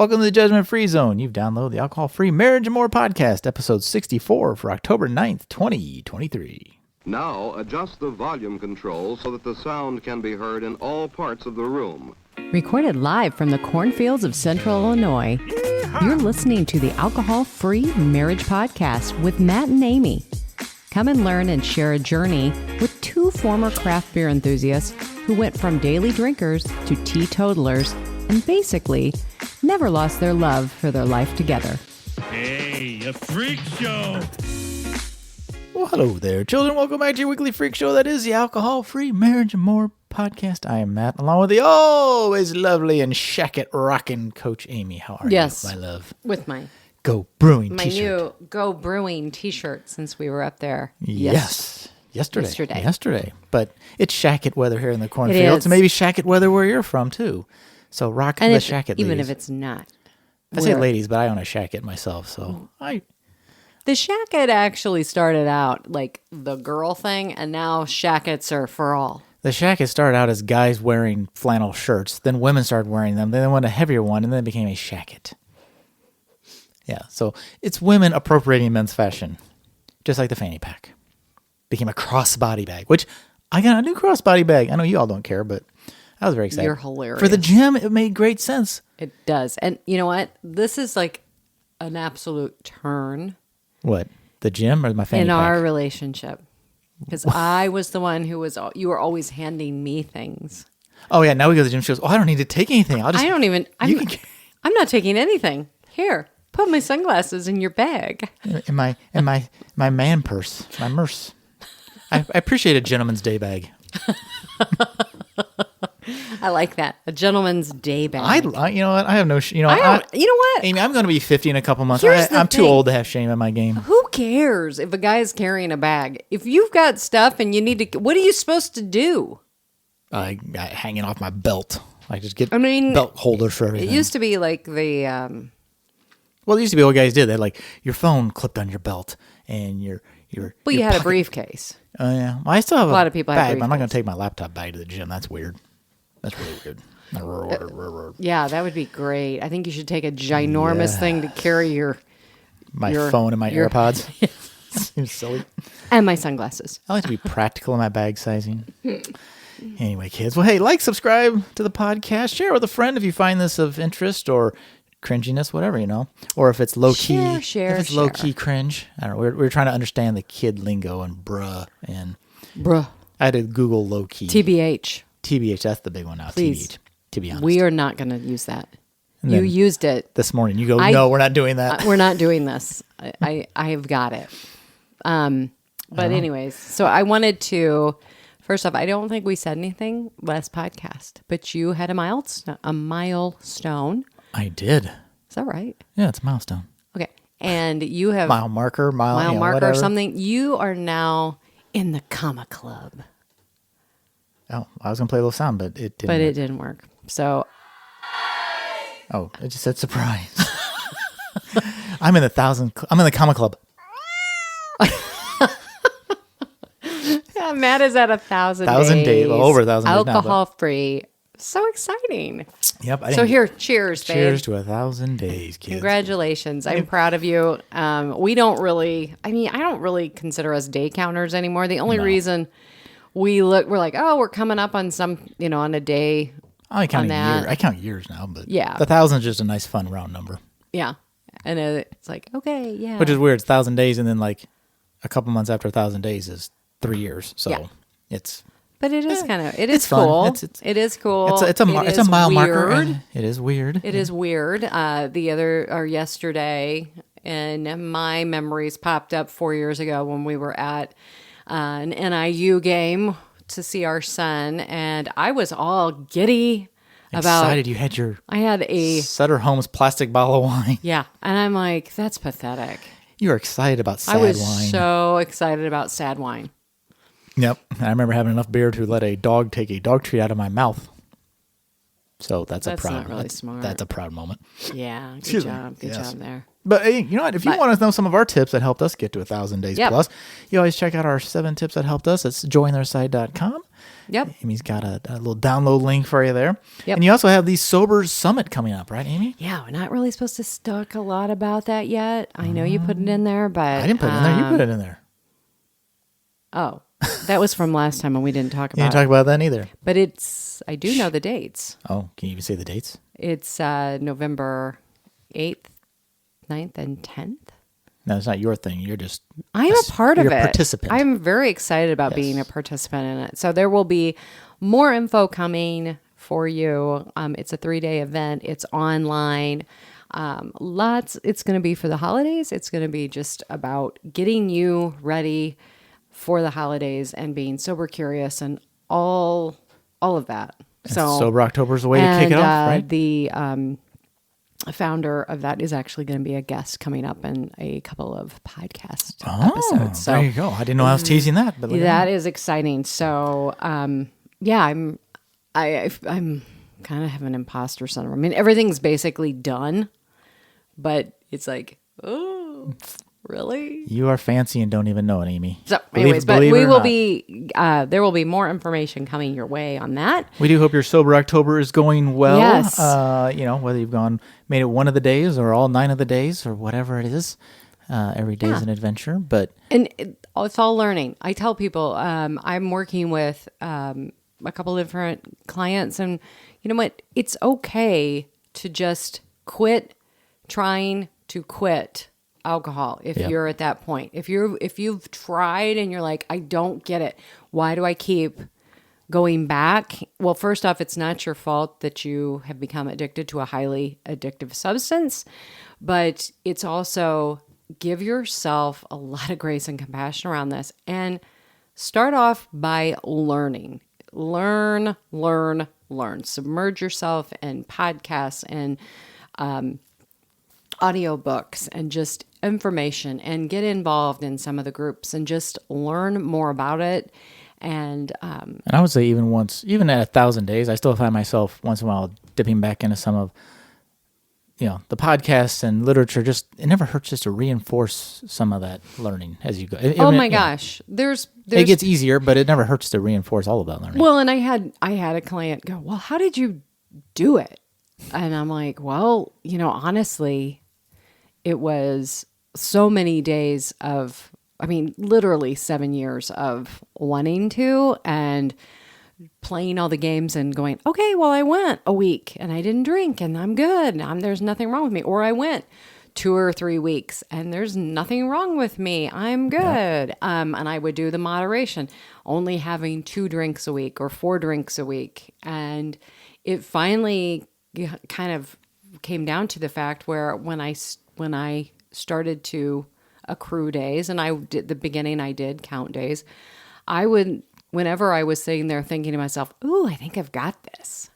Welcome to the Judgment Free Zone. You've downloaded the Alcohol-Free Marriage and More podcast, episode 64 for October 9th, 2023. Now adjust the volume control so that the sound can be heard in all parts of the room. Recorded live from the cornfields of Central Illinois, you're listening to the Alcohol-Free Marriage Podcast with Matt and Amy. Come and learn and share a journey with two former craft beer enthusiasts who went from daily drinkers to teetotalers and basically never lost their love for their life together. Hey, a freak show! Well, hello there, children. Welcome back to your weekly freak show that is the Alcohol-Free Marriage and More podcast. I am Matt, along with the always lovely and shack-it rockin' Coach Amy. How are you, my love? With my Go Brewing my t-shirt. new Go Brewing t-shirt since we were up there. Yes. Yesterday. But it's shack-it weather here in the cornfields. Maybe shack-it weather where you're from, too. So rock the shack-it, ladies. Even if it's not. I say ladies, but I own a shack-it myself, so The shack-it actually started out like the girl thing, and now shack-its are for all. The shack-it started out as guys wearing flannel shirts. Then women started wearing them. Then they went a heavier one, and then it became a shack-it. Yeah, so it's women appropriating men's fashion, just like the fanny pack. Became a crossbody bag, which I got a new crossbody bag. I know you all don't care, but I was very excited. You're hilarious. For the gym, it made great sense. It does. And you know what? This is like an absolute turn. What? The gym or my fanny in pack? our relationship. Because I was the one who was, you were always handing me things. Oh, yeah. Now we go to the gym. She goes, I don't need to take anything. I'm not taking anything. Here, put my sunglasses in your bag. In my man purse, my merce. I appreciate a gentleman's day bag. I like that. A gentleman's day bag. You know what? I have no, you know what? Amy, I'm going to be 50 in a couple months. I'm too thing. old to have shame in my game. Who cares if a guy's carrying a bag? If you've got stuff and you need to, what are you supposed to do? I hanging off my belt. I just get belt holders for everything. It used to be like the... well, it used to be what guys did. They had like your phone clipped on your belt and your Well, you had a briefcase. Oh, yeah. Well, I still have a lot of people have bag, but I'm not going briefcase. to take my laptop bag to the gym. That's weird. That's really weird. Yeah, that would be great. I think you should take a ginormous thing to carry your phone and my AirPods. Seems silly. And my sunglasses. I like to be practical in my bag sizing. Anyway, kids. Well, hey, subscribe to the podcast. Share with a friend if you find this of interest or cringiness, whatever, you know. Or if it's low-key. Share. Low-key cringe. I don't know. We're trying to understand the kid lingo and bruh. I had to Google low-key. TBH, that's the big one now. Please. TBH, to be honest. We are not going to use that. And You used it. this morning. You go, no, we're not doing that. We're not doing this. I've got it. But anyways, so I wanted to, first off, I don't think we said anything last podcast, but you had a milestone. I did. Is that right? Yeah, it's a milestone. Okay. And you have Mile marker or whatever. Something. You are now in the comma club. Oh, I was going to play a little sound, but it didn't. But it didn't work. So. Oh, it just said surprise. I'm in the comma club. Yeah, Matt is at 1,000 days. 1,000 days. Well, over 1,000 days now. Alcohol free. So exciting. Yep. So here, cheers, babe. Cheers to 1,000 days, kids. Congratulations. I'm proud of you. I don't really consider us day counters anymore. The only reason we're like, oh, we're coming up on on a day. I count years now, but yeah, 1,000 is just a nice, fun round number. Yeah. And it's like, okay, yeah. Which is weird. It's 1,000 days, and then like a couple months after 1,000 days is 3 years. So it's. But it is it's cool. Fun. It is cool. It's a mile marker. And it is weird. It is weird. Yesterday, and my memories popped up 4 years ago when we were at an NIU game to see our son, and I was all giddy excited. You had I had a Sutter Homes plastic bottle of wine. Yeah, and I'm like, that's pathetic. You were excited about sad wine. I was so excited about sad wine. Yep. I remember having enough beer to let a dog take a dog treat out of my mouth. So that's not really smart. That's a proud moment. Yeah, good job there. But hey, you know what? If you want to know some of our tips that helped us get to 1,000 days plus, you always check out our 7 tips that helped us. It's jointheirside.com. Yep. Amy's got a little download link for you there. Yep. And you also have the Sober Summit coming up, right, Amy? Yeah, we're not really supposed to talk a lot about that yet. I know you put it in there, but I didn't put it in there. You put it in there. Oh, that was from last time and we didn't talk You about didn't talk about that either. But I do know the dates. Oh, can you even say the dates? It's November 8th, 9th, and 10th. No, it's not your thing. You're just... I'm a part of you're it. a participant. I'm very excited about being a participant in it. So there will be more info coming for you. It's a 3-day event. It's online. It's going to be for the holidays. It's going to be just about getting you ready for the holidays and being sober curious and all of that. So Sober October is the way to kick it off, right? The founder of that is actually going to be a guest coming up in a couple of podcast episodes. So there you go. I didn't know I was teasing that, but that is exciting. So yeah, I'm kind of have an imposter syndrome. I mean, everything's basically done, but it's like, oh, really? You are fancy and don't even know it, Amy. So, anyways, but believe it we or will not. be. There will be more information coming your way on that. We do hope your Sober October is going well. Yes. Whether you've made it one of the days or all 9 of the days or whatever it is. Every day is an adventure, but It's all learning. I tell people I'm working with a couple different clients, and you know what? It's okay to just quit trying to quit alcohol if you're at that point. If you've tried and you're like, I don't get it. Why do I keep going back? Well, first off, it's not your fault that you have become addicted to a highly addictive substance, but it's also give yourself a lot of grace and compassion around this and start off by learning. Learn. Submerge yourself in podcasts and audiobooks and just information, and get involved in some of the groups and just learn more about it. And I would say even at 1,000 days, I still find myself once in a while dipping back into some of the podcasts and literature. Just it never hurts just to reinforce some of that learning as you go. Oh my gosh, there's it gets easier, but it never hurts to reinforce all of that learning. Well, and I had a client go, well, how did you do it? And I'm like, well, honestly, it was so many days of, literally 7 years of wanting to and playing all the games and going, okay, well, I went a week and I didn't drink and I'm good. There's nothing wrong with me. Or I went 2 or 3 weeks and there's nothing wrong with me. I'm good. Yeah. And I would do the moderation, only having 2 drinks a week or 4 drinks a week. And it finally kind of came down to the fact where when I started to accrue days, and I did count days, whenever I was sitting there thinking to myself, ooh, I think I've got this.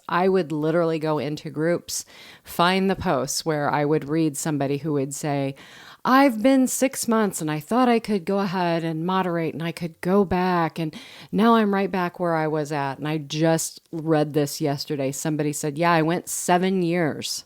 I would literally go into groups, find the posts where I would read somebody who would say, I've been 6 months and I thought I could go ahead and moderate and I could go back. And now I'm right back where I was at. And I just read this yesterday. Somebody said, yeah, I went 7 years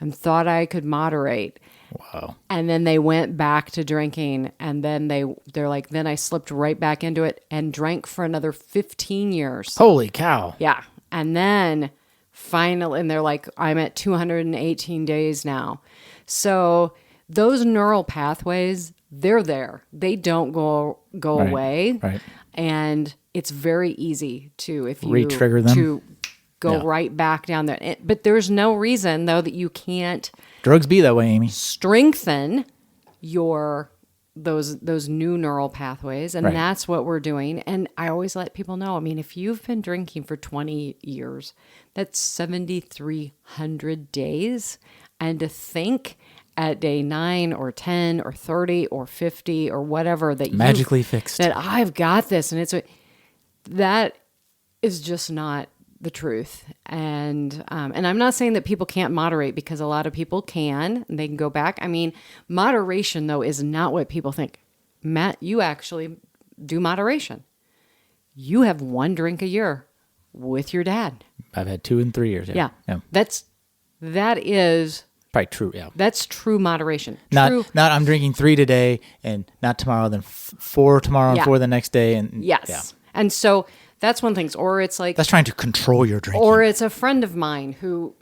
and thought I could moderate. Wow. And then they went back to drinking, and then they're like, then I slipped right back into it and drank for another 15 years. Holy cow. Yeah. And then finally, and they're like, I'm at 218 days now. So those neural pathways, they're there. They don't go away. Right. And it's very easy to, if you re-trigger them, to go right back down there. But there's no reason though that you can't drugs be that way, Amy. Strengthen those new neural pathways, and that's what we're doing. And I always let people know, if you've been drinking for 20 years, that's 7,300 days. And to think at day 9 or 10 or 30 or 50 or whatever that magically fixed, that I've got this, and that is just not the truth. And I'm not saying that people can't moderate, because a lot of people can, and they can go back. Moderation though is not what people think. Matt, you actually do moderation. You have 1 drink a year with your dad. I've had 2 in 3 years. Yeah. That is probably true. Yeah. That's true moderation. Not I'm drinking 3 today and not tomorrow, then 4 tomorrow and 4 the next day. And yes. Yeah. And so That's one thing. Or it's like, That's trying to control your drinking. or it's a friend of mine who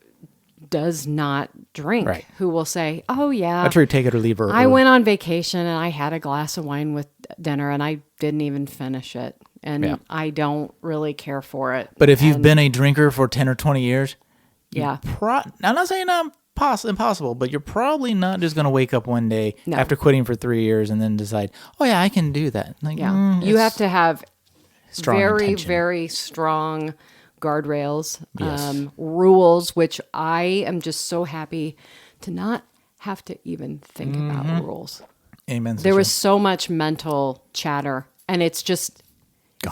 does not drink, Right. who will say, "Oh yeah, That's where you take it or leave it. I went on vacation and I had a glass of wine with dinner and I didn't even finish it, and Yeah. I don't really care for it." But if you've And- been a drinker for 10 or 20 years, yeah, I'm not saying impossible, but you're probably not just going to wake up one day No. after quitting for 3 years and then decide, oh yeah, I can do that. Like, yeah, you it's have to have strong very, intention. very strong guardrails, Yes. rules, which I am just so happy to not have to even think Mm-hmm. about rules. Amen. There was sister. so much mental chatter, and it's just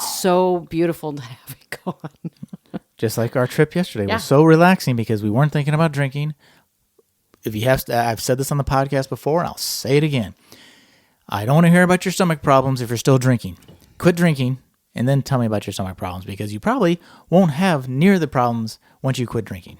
so beautiful to have it gone. Just like our trip yesterday Yeah. was so relaxing because we weren't thinking about drinking. If you have, I've said this on the podcast before, and I'll say it again. I don't want to hear about your stomach problems if you're still drinking. Quit drinking, and then tell me about your stomach problems because you probably won't have near the problems once you quit drinking.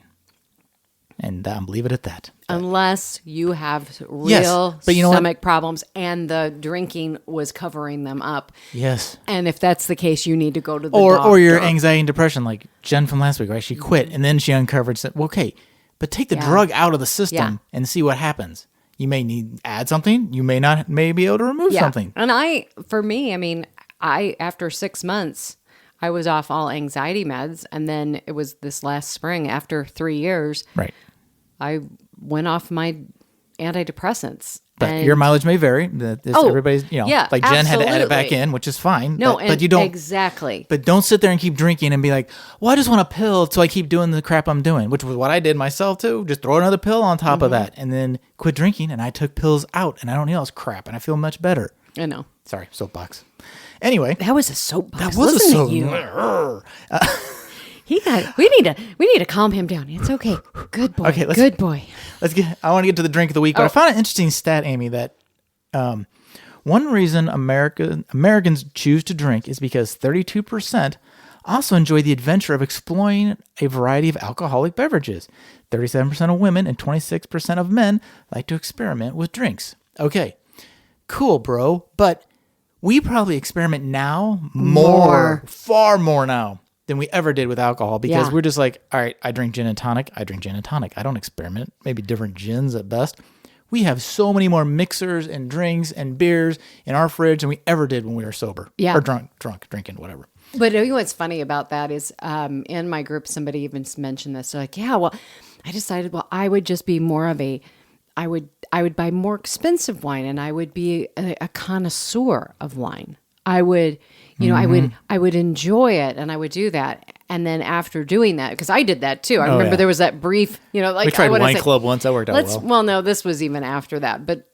And leave it at that. Unless you have real Yes, but you know what? stomach problems and the drinking was covering them up. Yes. And if that's the case, you need to go to the Or doctor. your anxiety and depression, like Jen from last week, right? She quit, and then she uncovered, said, well, okay, but take the Yeah. drug out of the system Yeah. and see what happens. You may need to add something. You may be able to remove something. And for me, I mean, after 6 months, I was off all anxiety meds. And then it was this last spring, after 3 years, Right. I went off my antidepressants. But And- your mileage may vary. Everybody's, yeah, like Jen had to add it back absolutely. in, which is fine. No, but you don't. exactly. But don't sit there and keep drinking and be like, well, I just want a pill, so I keep doing the crap I'm doing, which was what I did myself too. Just throw another pill on top of that and then quit drinking. And I took pills out and I don't need all this crap and I feel much better. I know. Sorry, soapbox. Anyway, That was a soapbox. that was Listen a to you. soap. We need to calm him down. It's okay. Good boy. Okay, Good boy. I want to get to the drink of the week, but I found an interesting stat, Amy, that one reason Americans choose to drink is because 32% also enjoy the adventure of exploring a variety of alcoholic beverages. 37% of women and 26% of men like to experiment with drinks. Okay, cool, bro, but we probably experiment now far more now than we ever did with alcohol because Yeah. we're just like, all right, I drink gin and tonic. I drink gin and tonic. I don't experiment. Maybe different gins at best. We have so many more mixers and drinks and beers in our fridge than we ever did when we were sober. Yeah. Or drunk, drinking, whatever. But you know what's funny about that is in my group, somebody even mentioned this. They're like, yeah, well, I decided, well, I would just be more of I would buy more expensive wine and I would be a connoisseur of wine. I would, I would enjoy it and I would do that. And then after doing that, because I did that too. I remember yeah. there was that brief, like We tried I wanna Wine say, Club once. That worked out well. Well, no, this was even after that. But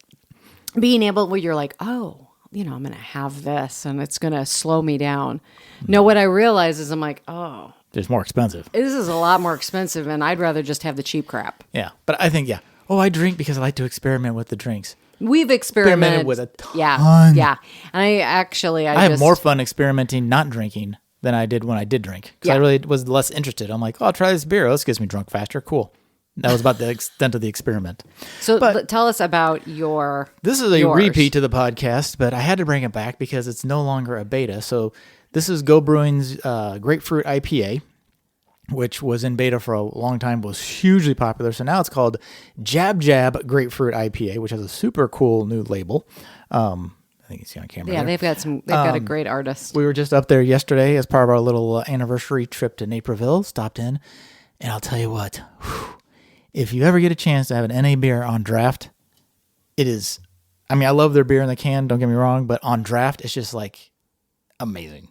being able where you're like, oh, I'm going to have this and it's going to slow me down. No, what I realize is I'm like, oh, It's more expensive. this is a lot more expensive and I'd rather just have the cheap crap. Yeah. But I think, oh, I drink because I like to experiment with the drinks. We've experimented with a ton. Yeah. And I have more fun experimenting not drinking than I did when I did drink. Because I really was less interested. I'm like, oh, I'll try this beer. Oh, this gets me drunk faster. Cool. That was about the extent of the experiment. So But- tell us about your. This is a yours. repeat to the podcast, but I had to bring it back because it's no longer a beta. So this is Go Brewing's Grapefruit IPA, which was in beta for a long time, was hugely popular. So now it's called Jab Jab Grapefruit IPA, which has a super cool new label. I think you see on camera. Yeah, there. they've got a great artist. We were just up there yesterday as part of our little anniversary trip to Naperville. Stopped in, and I'll tell you what. If you ever get a chance to have an NA beer on draft, it is. I mean, I love their beer in the can. Don't get me wrong, but on draft, it's just like amazing,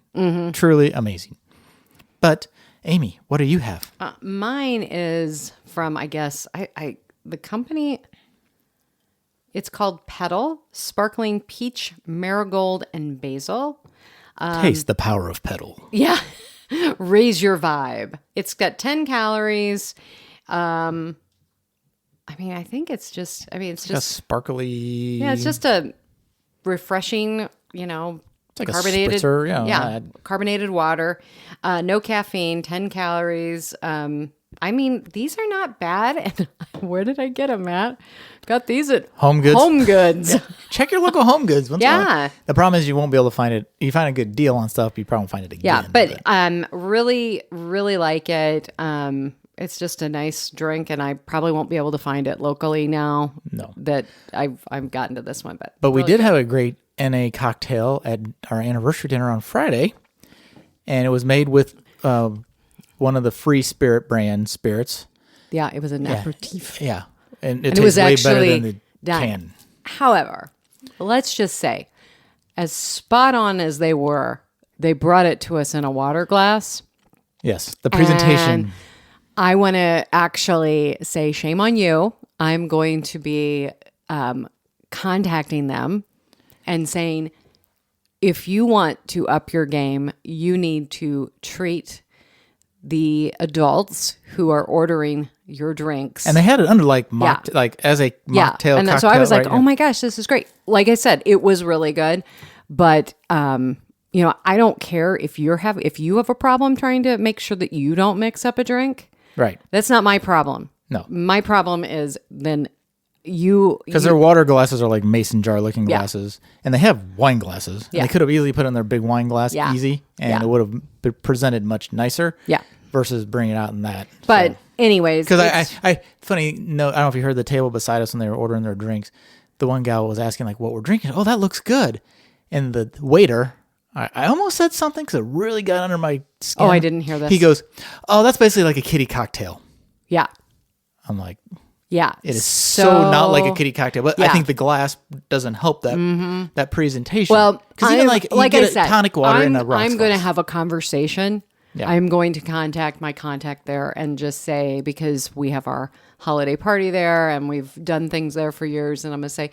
truly amazing. But Amy, what do you have? Mine is from, I guess, the company. It's called Petal Sparkling Peach, Marigold, and Basil. Taste the power of Petal. Yeah. Raise your vibe. It's got 10 calories. I think it's just, it's A just, sparkly. yeah, it's just a refreshing, It's like carbonated, a spritzer. carbonated water, no caffeine, 10 calories. I mean, these are not bad. And where did I get them at? Got these at Home Goods. Home Goods. Check your local Home Goods. Once in a while. Yeah. The problem is you won't be able to find it. You find a good deal on stuff, you probably won't find it again. Yeah, but really, really like it. It's just a nice drink, and I probably won't be able to find it locally now. No. That I've gotten to this one, But we really did good. have a great NA cocktail at our anniversary dinner on Friday, and it was made with one of the Free Spirit brand spirits. Yeah, it was an aperitif. Yeah, and And tastes it was way actually better than the done. can. However, let's just say, as spot on as they were, they brought it to us in a water glass. Yes, the presentation. And I want to actually say shame on you. I'm going to be contacting them and saying, if you want to up your game, you need to treat the adults who are ordering your drinks. And they had it under like Yeah. as a mocktail and cocktail. so I was like, right? oh my gosh, this is great. Like I said, it was really good. But I don't care if you have a problem trying to make sure that you don't mix up a drink. Right. That's not my problem. No. My problem is then you Because their water glasses are like mason jar looking Yeah. glasses, and they have wine glasses. And Yeah. they could have easily put in their big wine glass Yeah. easy, and Yeah. it would have been presented much nicer. Yeah. Versus bringing it out in that. But anyways, Because it's- I funny note, I don't know if you heard the table beside us when they were ordering their drinks. The one gal was asking like what we're drinking. Oh, that looks good. And the waiter, I almost said something because it really got under my skin. Oh, I didn't hear this. He goes, "Oh, that's basically like a kiddie cocktail." yeah, I'm like, yeah, it is so not like a kiddie cocktail, but I Yeah. think the glass doesn't help that presentation. Well, because even I'm- like you get I said, tonic water in a rocks I'm going to glass. have a conversation. Yeah. I'm going to contact my contact there and just say, because we have our holiday party there and we've done things there for years, and I'm going to say,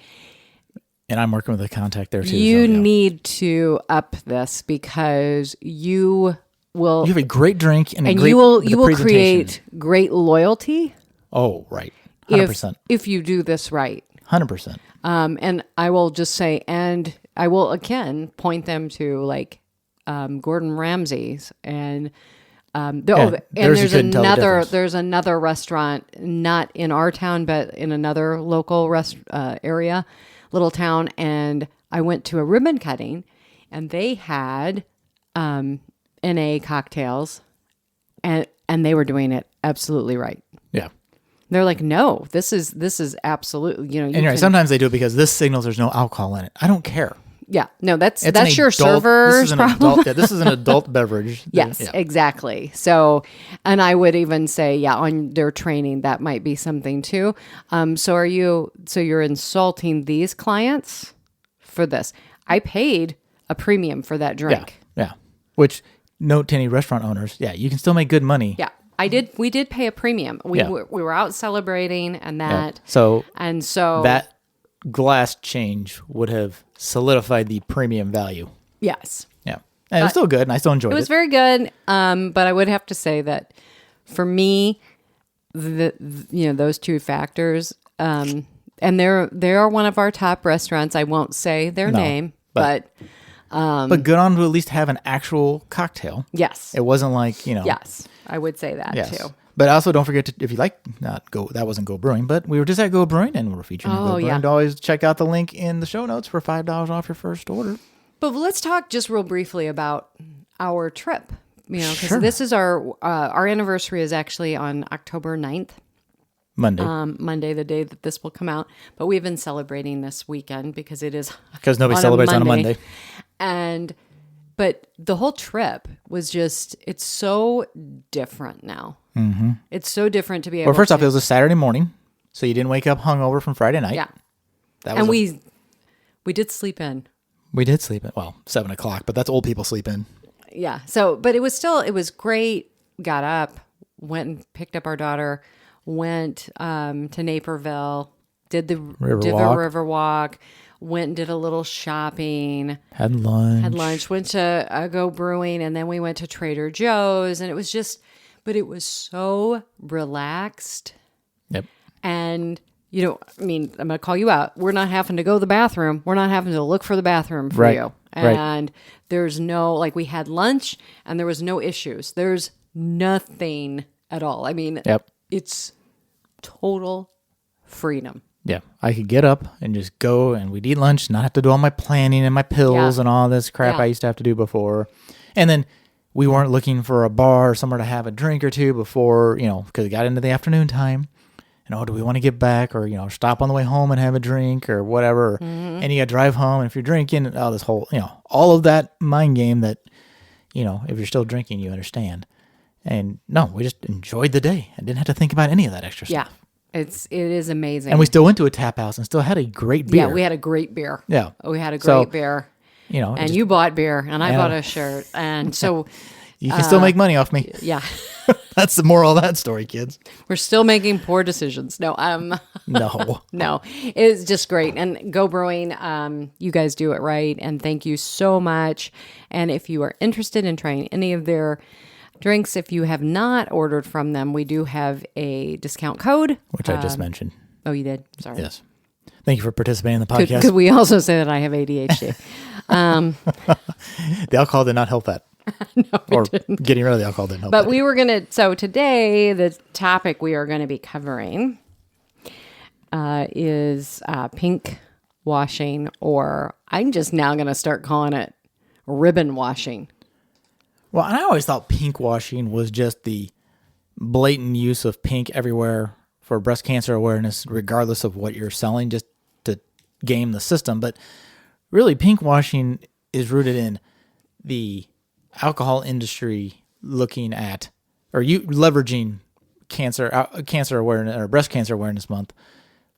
And I'm working with a contact there too. you so, yeah. need to up this because you will, You have a great drink and a and great you will the presentation. create great loyalty Oh, right. if 100%. if you do this right. 100%. And I will just say, and I will again point them to like Gordon Ramsay's and and theirs you there's couldn't tell the difference. there's another restaurant not in our town but in another local area, little town, and I went to a ribbon cutting and they had NA cocktails and they were doing it absolutely right. Yeah. They're like, no, this is absolutely, you And you're right. Sometimes they do it because this signals there's no alcohol in it. I don't care. yeah, no, that's It's an your adult- server's this is an problem. Adult, yeah, this is an adult beverage. Yes, Yeah. exactly. So, and I would even say, yeah, on their training, that might be something too. So you're insulting these clients for this. I paid a premium for that Yeah. drink. Yeah. Which, note to any restaurant owners, yeah, you can still make good money. Yeah. We did pay a premium. We were out celebrating and Yeah. that. So And so that glass change would have solidified the premium value. yes. Yeah. And it was still good, and I still enjoyed it. It was very good, but I would have to say that for me, those two factors, and they are one of our top restaurants. I won't say their No, name, but- but good on to at least have an actual cocktail. yes, It wasn't like, yes, I would say that Yes. too. But also don't forget to, if you like, not Go, that wasn't Go Brewing, but we were just at Go Brewing and we're featuring Go Brewing. yeah. Always check out the link in the show notes for $5 off your first order. But let's talk just real briefly about our trip. Because Sure. this is our anniversary is actually on October 9th. Monday. Monday, the day that this will come out. But we've been celebrating this weekend because it is Because nobody celebrates on a Monday. But the whole trip was just, it's so different now. Mm-hmm. It's so different to be able Well, first to. off, it was a Saturday morning, so you didn't wake up hungover from Friday night. Yeah. That was And a- we did sleep in. we did sleep at, 7 o'clock, but that's old people sleep in. Yeah. So, but it was great. Got up, went and picked up our daughter, went to Naperville, did the river walk, went and did a little shopping, Had lunch. went to Go Brewing, and then we went to Trader Joe's, and it was just, but it was so relaxed. Yep. And, I'm going to call you out. We're not having to go to the bathroom. We're not having to look for the bathroom for Right, you. right. And there's no, we had lunch and there was no issues. There's nothing at all. I mean, Yep. it's total freedom. Yeah, I could get up and just go, and we'd eat lunch, not have to do all my planning and my pills Yeah. and all this crap Yeah. I used to have to do before. And then we weren't looking for a bar or somewhere to have a drink or two before, because it got into the afternoon time. And, do we want to get back or, stop on the way home and have a drink or whatever. Mm-hmm. And you got to drive home. And if you're drinking, this whole, all of that mind game that, if you're still drinking, you understand. And no, we just enjoyed the day. I didn't have to think about any of that extra Yeah. stuff. It is amazing. And we still went to a tap house and still had a great beer. Yeah, we had a great beer. Yeah. We had a So, great beer. And And you bought beer, and I bought a shirt. And so, you can still make money off me. yeah, That's the moral of that story, kids. we're still making poor decisions. No, No. no, it's just great. And Go Brewing, you guys do it right. And thank you so much. And if you are interested in trying any of their drinks, if you have not ordered from them, we do have a discount code. Which I just mentioned. Oh, you did? Sorry. Yes. Thank you for participating in the podcast. Could we also say that I have ADHD? The alcohol did not help that. No, or didn't. Getting rid of the alcohol didn't help But that. we were going to, so today, the topic we are going to be covering is pink washing, or I'm just now going to start calling it ribbon washing. Well, and I always thought pink washing was just the blatant use of pink everywhere for breast cancer awareness, regardless of what you're selling, just to game the system. But really, pink washing is rooted in the alcohol industry looking at, or you leveraging cancer awareness or breast cancer awareness month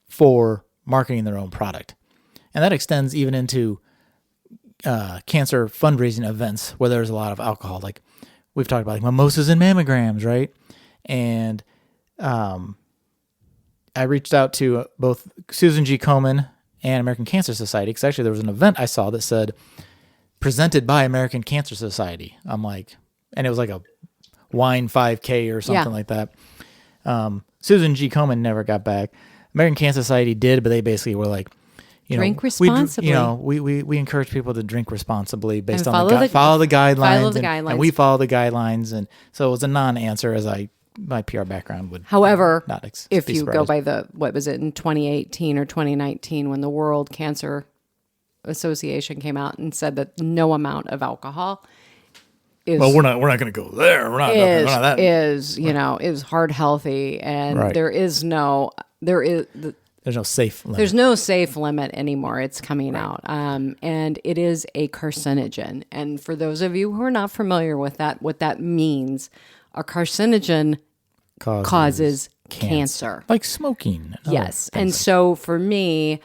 for marketing their own product. And that extends even into cancer fundraising events where there's a lot of alcohol. Like we've talked about, like mimosas and mammograms, right? And I reached out to both Susan G. Komen and American Cancer Society, because actually there was an event I saw that said presented by American Cancer Society. I'm like, and it was like a wine 5K or something like that. Susan G. Komen never got back. American Cancer Society did, but they basically were like, drink responsibly. We encourage people to drink responsibly based And on follow the guidelines. And we follow the guidelines. And so it was a non-answer, as my PR background would. However, not if be you go surprised. by what was it in 2018 or 2019 when the World Cancer Association came out and said that no amount of alcohol is Well, we're not going to go there. We're not that. is heart healthy, and Right. there's no safe limit. There's no safe limit anymore. It's coming out. And it is a carcinogen. And for those of you who are not familiar with that, what that means, a carcinogen causes cancer. Like smoking. Yes. And so for me,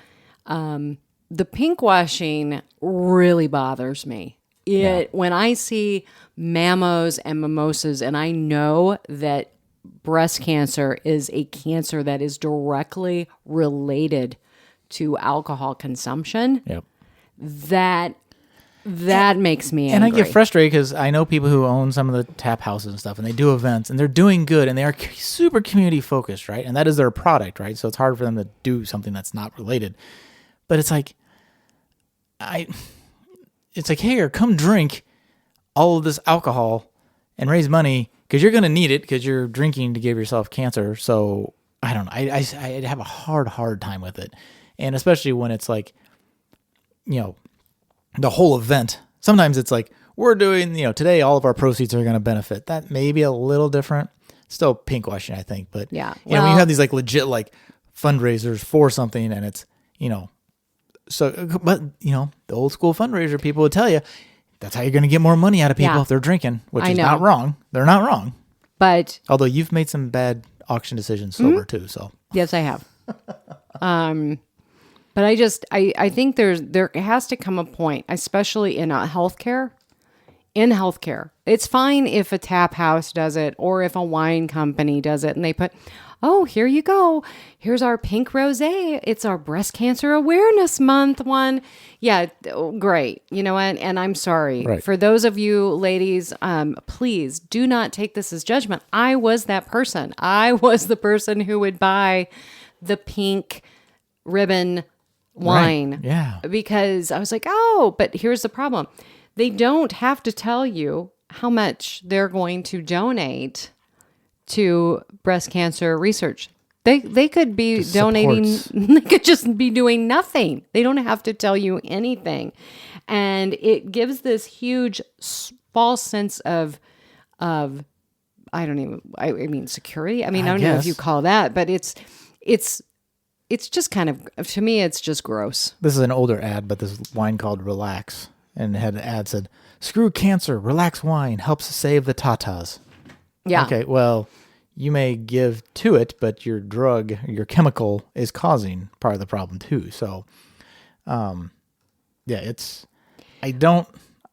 the pink washing really bothers me. When I see mammos and mimosas, and I know that breast cancer is a cancer that is directly related to alcohol consumption, Yep. that makes me angry. And I get frustrated because I know people who own some of the tap houses and stuff, and they do events, and they're doing good, and they are super community focused, right? And that is their product, right? So it's hard for them to do something that's not related. But it's like, here, come drink all of this alcohol and raise money because you're going to need it because you're drinking to give yourself cancer. So I don't know. I have a hard time with it. And especially when it's like, the whole event. Sometimes it's like, we're doing, today all of our proceeds are going to benefit. That may be a little different. Still pink washing, I think. But Yeah. when you have these like legit like fundraisers for something and it's, but the old school fundraiser people would tell you that's how you're going to get more money out of people if they're drinking, which is not wrong. They're not wrong. But Although you've made some bad auction decisions sober too, so. yes, I have. But I think there has to come a point, especially in healthcare. In healthcare, it's fine if a tap house does it or if a wine company does it, and they put, oh, here you go. Here's our pink rosé. It's our breast cancer awareness month one. Yeah, great. You know what? And I'm sorry. Right. For those of you ladies, please do not take this as judgment. I was that person. I was the person who would buy the pink ribbon wine. Right. Yeah. Because I was like, oh, but here's the problem. They don't have to tell you how much they're going to donate to breast cancer research. They could be Just donating. supports. They could just be doing nothing. They don't have to tell you anything, and it gives this huge false sense of I mean security. I mean I don't know if guess. you call that, but it's just kind of, to me, it's just gross. This is an older ad, but this wine called Relax, and it had an ad said, "Screw cancer, relax wine helps save the tatas." Yeah. Okay, well, you may give to it, but your drug, your chemical, is causing part of the problem too. So, yeah, I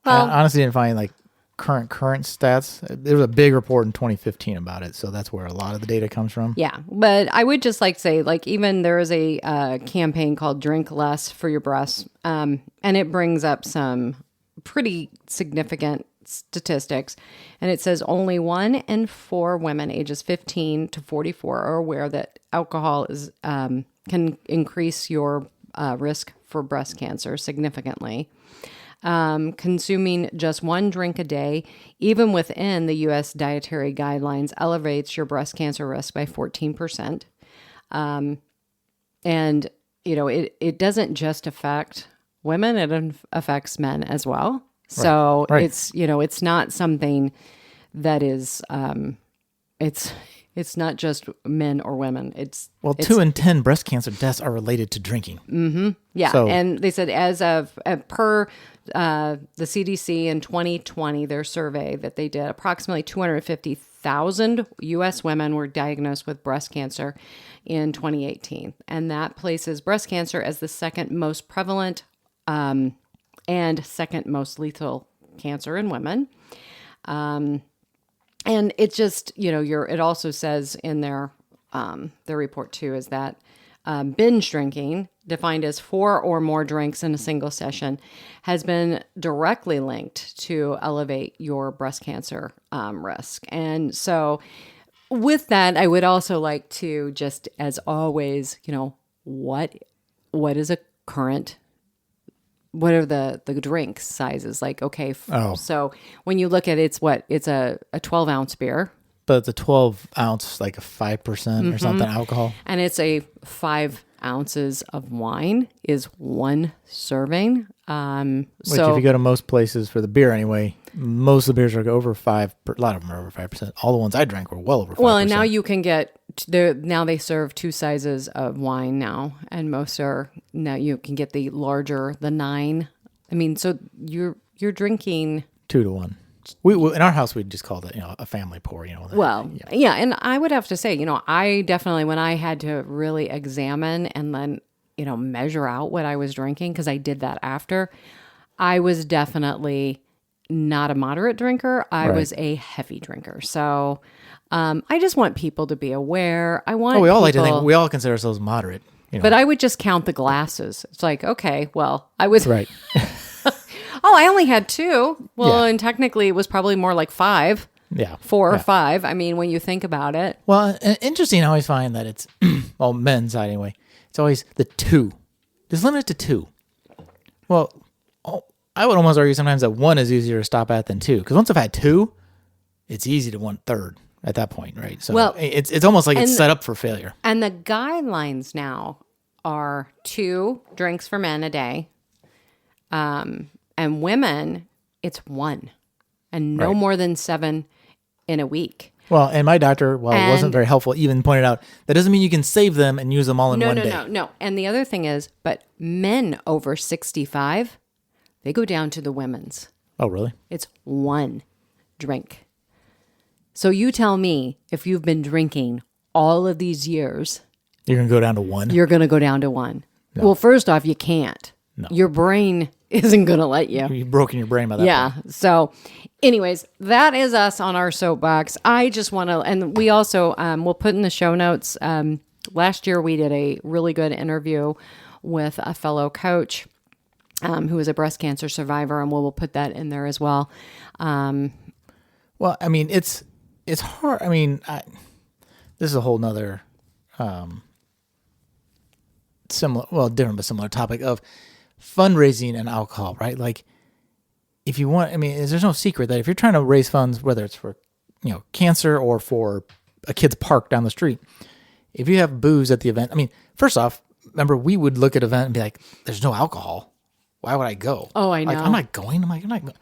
honestly didn't find like current stats. There was a big report in 2015 about it, so that's where a lot of the data comes from. Yeah, but I would just like to say, like, even there is a campaign called Drink Less for Your Breasts, and it brings up some pretty significant statistics, and it says only 1 in 4 women ages 15 to 44 are aware that alcohol can increase your risk for breast cancer significantly. Consuming just 1 drink a day, even within the U.S. dietary guidelines, elevates your breast cancer risk by 14%. And, it doesn't just affect women, it affects men as well. So Right. it's not something that is, it's not just men or women. It's 2 in 10 breast cancer deaths are related to drinking. Yeah, So- and they said as of per the CDC in 2020, their survey that they did, approximately 250,000 U.S. women were diagnosed with breast cancer in 2018, and that places breast cancer as the second most prevalent and second most lethal cancer in women. And it just, it also says in their report too, is that binge drinking, defined as 4 or more drinks in a single session, has been directly linked to elevate your breast cancer risk. And so with that, I would also like to just, as always, what is a current, what are the drink sizes? Like, okay, so when you look at it's a 12-ounce beer. But it's a 12 ounce, like a 5% or something alcohol. And it's a 5 ounces of wine is 1 serving. Which if you go to most places for the beer anyway, most of the beers are over 5, a lot of them are over 5%. All the ones I drank were well over 5%. Well, and now you can get, now they serve 2 sizes of wine now, and most are, now you can get the larger, the 9. I mean, so you're drinking 2 to 1. We in our house we'd just call it a family pour. Well, yeah, and I would have to say, I definitely, when I had to really examine and then measure out what I was drinking, because I did that after, I was definitely not a moderate drinker. I was a heavy drinker. So I just want people to be aware. I want we all like to people- think we all consider ourselves moderate. But I would just count the glasses. It's like, okay, well, I was Right. Oh, I only had 2. Well, Yeah. and technically it was probably more like 5. Yeah. 4 or 5. I mean, when you think about it. Well, interesting. I always find that it's men's side anyway. It's always the 2. Just limit it to 2. Well, I would almost argue sometimes that 1 is easier to stop at than 2, because once I've had 2, it's easy to 1/3 at that point, right? So Well, it's almost like it's and- set up for failure. And the guidelines now are 2 drinks for men a day. And women, it's 1. And no Right. more than 7 in a week. Well, and my doctor, while it wasn't very helpful, even pointed out that doesn't mean you can save them and use them all in one day. No. And the other thing is, but men over 65, they go down to the women's. Oh, really? It's 1 drink. So you tell me, if you've been drinking all of these years, You're going to go down to 1? you're going to go down to 1. Well, first off, you can't. No. Your brain isn't going to let you. You've broken your brain by that Yeah. point. So anyways, that is us on our soapbox. I just want to, and we also, we'll put in the show notes. Last year we did a really good interview with a fellow coach who is a breast cancer survivor, and we'll put that in there as well. Well, I mean, it's hard. I mean, this is a whole nother different but similar topic of fundraising and alcohol, right? Like, if you want, I mean, there's no secret that if you're trying to raise funds, whether it's for cancer or for a kid's park down the street. If you have booze at the event, I mean, first off, remember we would look at an event and be like, "There's no alcohol. Why would I go?" Oh, I know. Like, I'm not going. I'm like, I'm not going.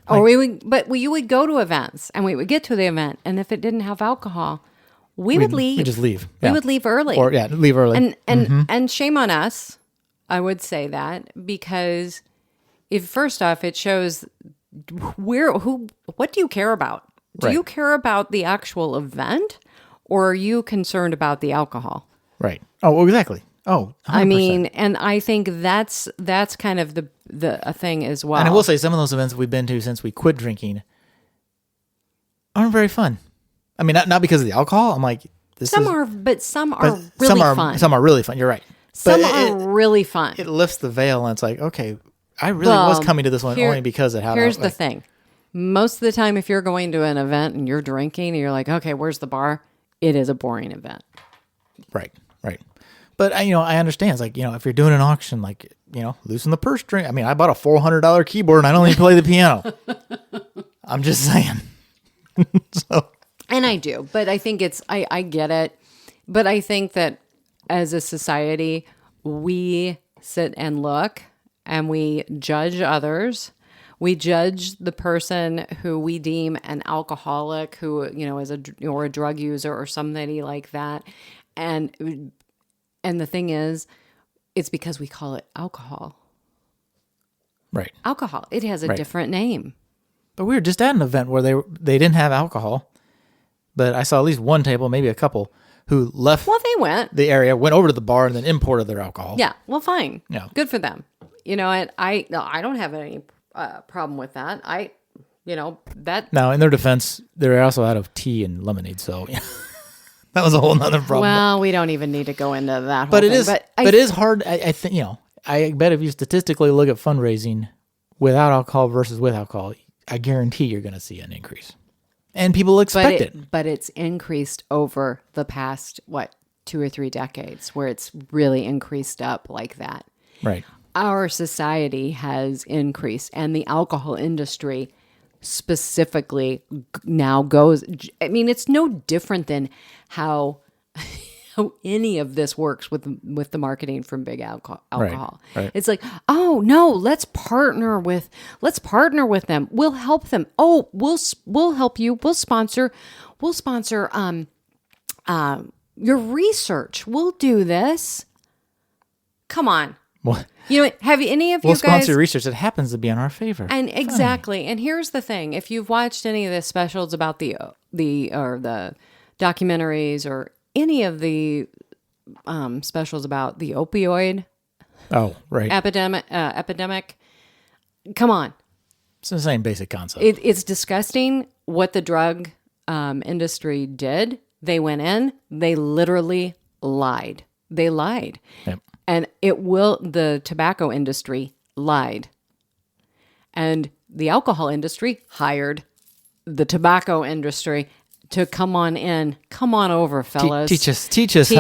Or you would go to events and we would get to the event, and if it didn't have alcohol, we would leave. We just leave. We Yeah. would leave early. Or leave early. And shame on us. I would say that because if first off, it shows what do you care about? Do Right. you care about the actual event, or are you concerned about the alcohol? Right. Oh, well, exactly. Oh, 100%. I mean, and I think that's kind of a thing as well. And I will say some of those events we've been to since we quit drinking aren't very fun. I mean, not because of the alcohol. I'm like, some are really fun. Some are really fun. You're right. Some But are really fun. It lifts the veil, and it's like, okay, I really was coming to this one only because it had. Here's the thing: most of the time, if you're going to an event and you're drinking, and you're like, okay, where's the bar? It is a boring event. Right. But I understand. It's like, if you're doing an auction, like, loosen the purse string. I mean, I bought a $400 keyboard and I don't even play the piano. I'm just saying. So. And I do, but I think I get it. But I think that as a society, we sit and look and we judge others. We judge the person who we deem an alcoholic, who, is a drug user or somebody like that. And the thing is, it's because we call it alcohol. Right. Alcohol. It has a different name. But we were just at an event where they didn't have alcohol, but I saw at least one table, maybe a couple, who left They went. the area, went over to the bar, and then imported their alcohol. Yeah. Well, fine. Yeah. Good for them. And I don't have any problem with that. That. Now, in their defense, they're also out of tea and lemonade, so that was a whole nother problem. Well, we don't even need to go into that whole But it thing. is, it is hard. I think, I bet if you statistically look at fundraising without alcohol versus with alcohol, I guarantee you're going to see an increase. And people expect it. But it's increased over the past, 2 or 3 decades, where it's really increased up like that. Right. Our society has increased, and the alcohol industry specifically now goes. I mean, it's no different than how any of this works with the marketing from big alcohol. Right. It's like, oh no, let's partner with them. We'll help them. Oh, we'll help you. We'll sponsor your research. We'll do this. Come on. What? Have any of We'll you guys sponsor research that happens to be in our favor. And exactly. And here's the thing: if you've watched any of the specials about the documentaries or any of the specials about the opioid epidemic, come on, it's the same basic concept. it's disgusting what the drug industry did. They went in, they literally lied. They lied. Yep. And the tobacco industry lied. And the alcohol industry hired the tobacco industry to come on in. Come on over, fellas. Teach us. Teach us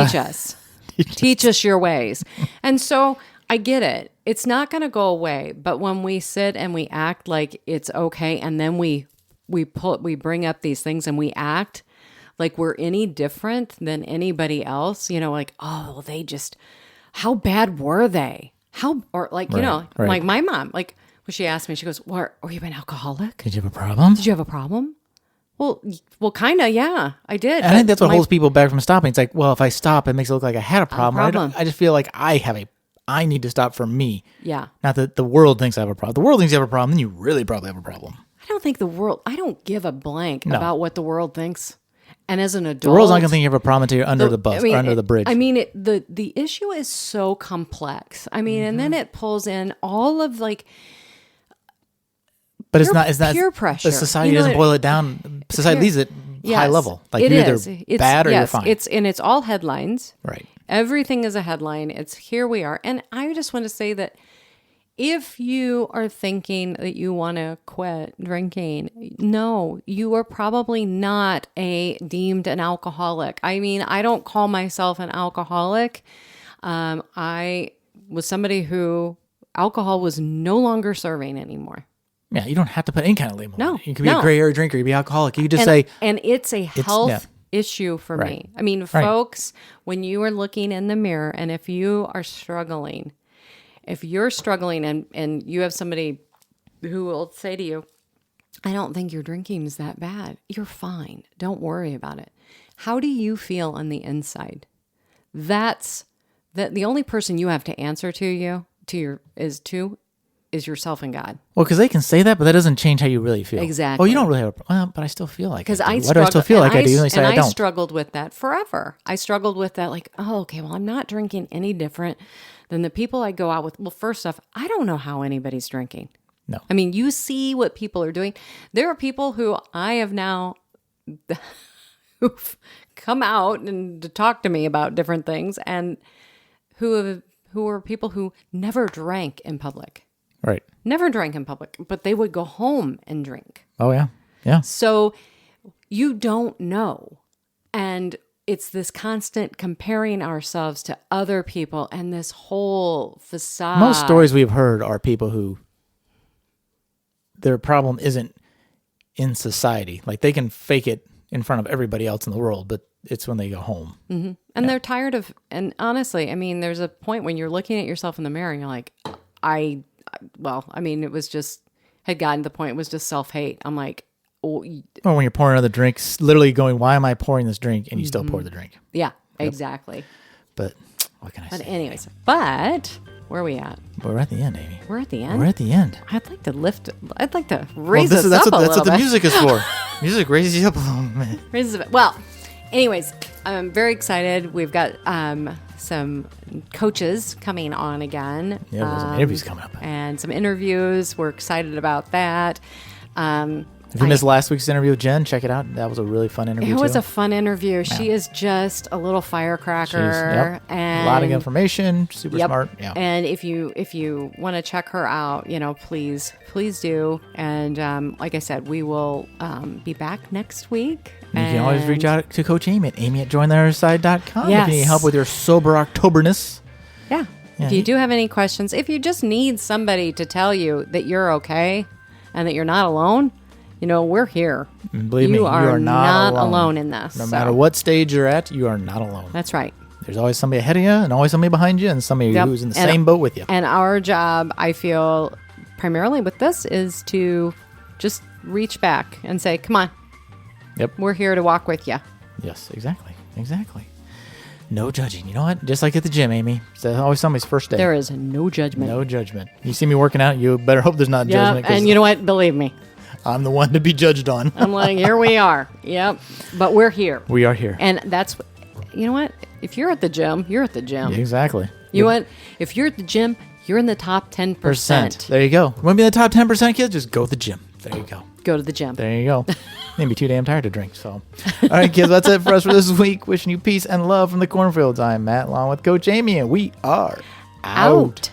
your ways. And so I get it. It's not going to go away. But when we sit and we act like it's okay, and then we bring up these things and we act like we're any different than anybody else, like, oh, they just... How bad were they? Like my mom, like when she asked me, she goes, "Well, are you an alcoholic? Did you have a problem? Did you have a problem?" Well, kind of, yeah, I did. And I think that's what holds people back from stopping. It's like, well, if I stop, it makes it look like I had a problem. I just feel like I need to stop for me. Yeah. Not that the world thinks I have a problem. The world thinks you have a problem, then you really probably have a problem. I don't give a blank about what the world thinks. And as an adult, the world's not going to think you have a problem until you're under the bus or under the bridge. I mean, the issue is so complex. I mean, and then it pulls in all of but it's not peer pressure. The society doesn't boil it down. Society leaves it high level. Like you're either bad or you're fine. It's all headlines. Right. Everything is a headline. It's here we are. And I just want to say that if you are thinking that you want to quit drinking, no, you are probably not deemed an alcoholic. I mean, I don't call myself an alcoholic. I was somebody who alcohol was no longer serving anymore. Yeah, you don't have to put any kind of label. No, on it. You could be a gray area drinker. You could be alcoholic. You could just say, and it's a health issue for Right. me. I mean, Right. folks, when you are looking in the mirror, and if you are struggling, and you have somebody who will say to you, I don't think your drinking is that bad. You're fine. Don't worry about it. How do you feel on the inside? That's the only person you have to answer is yourself and God. Well, because they can say that, but that doesn't change how you really feel. Exactly. Oh, you don't really have but I still feel like Because I I do. Why do I still feel like I do? And they say I don't. struggled with that forever. I struggled with that, like, oh, okay, well, I'm not drinking any different than the people I go out with. Well, first off, I don't know how anybody's drinking. No. I mean, you see what people are doing. There are people who I have now who've come out and to talk to me about different things, and who are people who never drank in public. Right. Never drank in public, but they would go home and drink. Oh, yeah. Yeah. So you don't know. And it's this constant comparing ourselves to other people and this whole facade. Most stories we've heard are people who their problem isn't in society. Like they can fake it in front of everybody else in the world, but it's when they go home. Mm-hmm. And they're tired of, and honestly, I mean, there's a point when you're looking at yourself in the mirror and you're like, it was just, had gotten to the point, it was just self-hate. I'm like, Or when you're pouring another drink, literally going, why am I pouring this drink? And you still pour the drink. yeah, exactly. But what can I say? But anyways, where are we at? We're at the end, Amy. We're at the end? We're at the end. I'd like to raise us up that's a little what the bit. music is for. Music raises you up a little bit. Raises a bit. Well, anyways, I'm very excited. We've got some coaches coming on again. Yeah, there's some interviews coming up. And some interviews. We're excited about that. If you missed last week's interview with Jen, check it out. That was a really fun interview. It was too. a fun interview. Yeah. She is just a little firecracker. And a lot of information, super smart. Yeah. And if you want to check her out, please do. And like I said, we will be back next week. You can always reach out to Coach Amy at amy@jointheotherside.com Yes. if you need help with your sober Octoberness. Yeah. If you do have any questions, if you just need somebody to tell you that you're okay and that you're not alone, we're here. Believe me, you are not alone in this. No matter what stage you're at, you are not alone. That's right. There's always somebody ahead of you and always somebody behind you and somebody who's in the same boat with you. And our job, I feel, primarily with this is to just reach back and say, come on. Yep. We're here to walk with you. Yes, exactly. No judging. You know what? Just like at the gym, Amy. It's always somebody's first day. There is no judgment. No judgment. You see me working out, you better hope there's not judgment. And you know what? Believe me. I'm the one to be judged on. I'm like, here we are. Yep. But we're here. We are here. And that's, you know what? If you're at the gym, you're at the gym. Exactly. You know what? If you're at the gym, you're in the top 10%. There you go. Want to be in the top 10%, kids? Just go to the gym. There you go. Go to the gym. There you go. Maybe too damn tired to drink. So, all right, kids, that's it for us for this week. Wishing you peace and love from the cornfields. I'm Matt, along with Coach Amy, and we are out.